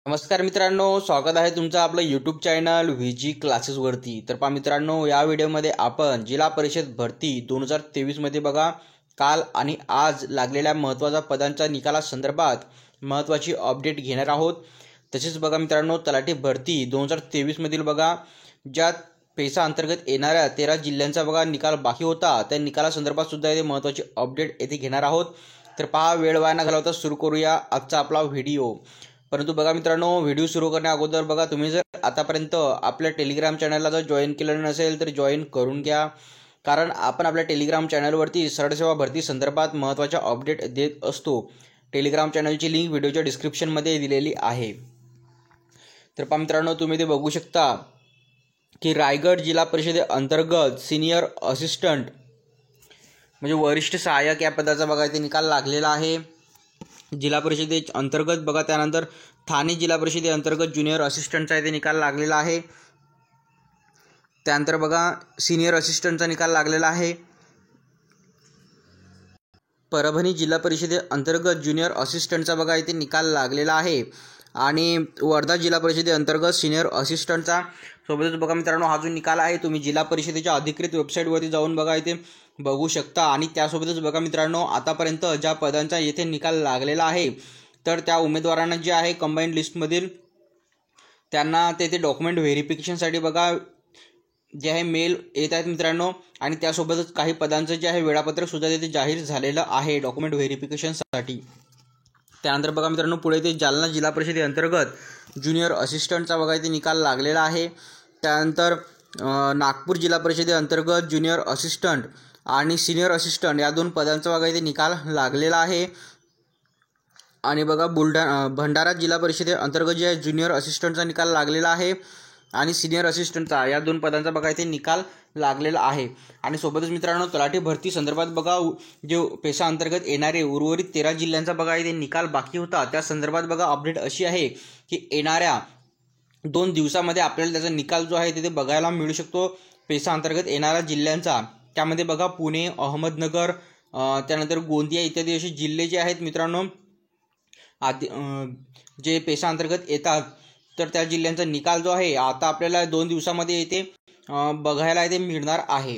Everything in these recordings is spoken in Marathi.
नमस्कार मित्रांनो, स्वागत आहे तुमचं आपलं यूट्यूब चॅनल व्हीजी क्लासेसवरती। तर पहा मित्रांनो, या व्हिडिओमध्ये आपण जिल्हा परिषद भरती 2023 मध्ये बघा काल आणि आज लागलेल्या महत्त्वाच्या पदांच्या निकालासंदर्भात महत्त्वाची अपडेट घेणार आहोत। तसेच बघा मित्रांनो, तलाठी भरती 2023 मधील बघा ज्या पेसा अंतर्गत येणाऱ्या 13 जिल्ह्यांचा बघा निकाल बाकी होता, त्या निकालासंदर्भात सुद्धा इथे महत्त्वाची अपडेट येथे घेणार आहोत। तर पहा, वेळ वाया न घालवता सुरू करूया आजचा आपला व्हिडिओ। परंतु बघा मित्रांनो, व्हिडिओ सुरू करण्या अगोदर बघा तुम्ही जर आतापर्यंत आपल्या टेलिग्राम चॅनलला जर जॉईन केलं नसेल तर जॉईन करून घ्या, कारण आपण आपल्या टेलिग्राम चॅनलवरती सरळ सेवा भरती संदर्भात महत्त्वाच्या अपडेट देत असतो। टेलिग्राम चॅनलची लिंक व्हिडिओच्या डिस्क्रिप्शनमध्ये दिलेली आहे। तर पहा मित्रांनो, तुम्ही ते बघू शकता की रायगड जिल्हा परिषदेअंतर्गत सिनियर असिस्टंट म्हणजे वरिष्ठ सहाय्यक या पदाचा बघा इथे निकाल लागलेला आहे जिल्हा परिषदे अंतर्गत। बघा त्यानंतर ठाणे जिल्हा परिषदे अंतर्गत ज्युनियर असिस्टंटचा इथे निकाल लागलेला आहे। त्यानंतर बघा सिनियर असिस्टंटचा निकाल लागलेला आहे। परभणी जिल्हा परिषदे अंतर्गत ज्युनियर असिस्टंटचा बघा इथे निकाल लागलेला आहे आणि वर्धा जिल्हा परिषदे अंतर्गत सिनियर असिस्टंटचा सोबतच बघा मित्रांनो हा जो निकाल आहे तुम्ही जिल्हा परिषदेच्या अधिकृत वेबसाईटवरती जाऊन बघा इथे बघू शकता। आणि त्यासोबतच बघा मित्रांनो, आतापर्यंत ज्या पदांचा येथे निकाल लागलेला आहे तर त्या उमेदवारांना जे आहे कंबाईंड लिस्टमधील त्यांना तेथे डॉक्युमेंट व्हेरिफिकेशनसाठी बघा जे आहे मेल येत आहेत मित्रांनो। आणि त्यासोबतच काही पदांचं जे आहे वेळापत्रक सुद्धा तेथे जाहीर झालेलं आहे डॉक्युमेंट व्हेरिफिकेशनसाठी। त्यानंतर बघा मित्रांनो, पुढे ते जालना जिल्हा परिषदे अंतर्गत ज्युनियर असिस्टंटचा बघा इथे निकाल लागलेला आहे। त्यानंतर नागपूर जिल्हा परिषदे अंतर्गत ज्युनियर असिस्टंट आणि सिनियर असिस्टंट या दोन पदांचा बघा इथे निकाल लागलेला आहे। आणि बघा भंडारा जिल्हा परिषदे अंतर्गत जे ज्युनियर असिस्टंटचा निकाल लागलेला आहे आणि सिनियर असिस्टंटचा या दोन पदांचा बघा इथे निकाल लागलेला आहे। आणि सोबतच मित्रांनो, तलाठी भरती संदर्भात बघा जो पेशा अंतर्गत येणारे उर्वरित 13 जिल्ह्यांचा बघा इथे निकाल बाकी होता, त्या संदर्भात बघा अपडेट अशी आहे की येणाऱ्या 2 दिवसामध्ये आपल्याला त्याचा निकाल जो आहे तिथे बघायला मिळू शकतो पेशा अंतर्गत येणाऱ्या जिल्ह्यांचा। त्यामध्ये बघा पुणे, अहमदनगर, त्यानंतर गोंदिया इत्यादी असे जिल्हे जे आहेत मित्रांनो जे पेशा अंतर्गत येतात, तर त्या जिल्ह्यांचा निकाल जो आहे आता आपल्याला 2 दिवसामध्ये येथे बघायला इथे मिळणार आहे।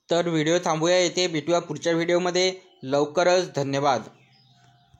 तर व्हिडिओ थांबूया, येथे भेटूया पुढच्या व्हिडिओमध्ये लवकरच। धन्यवाद।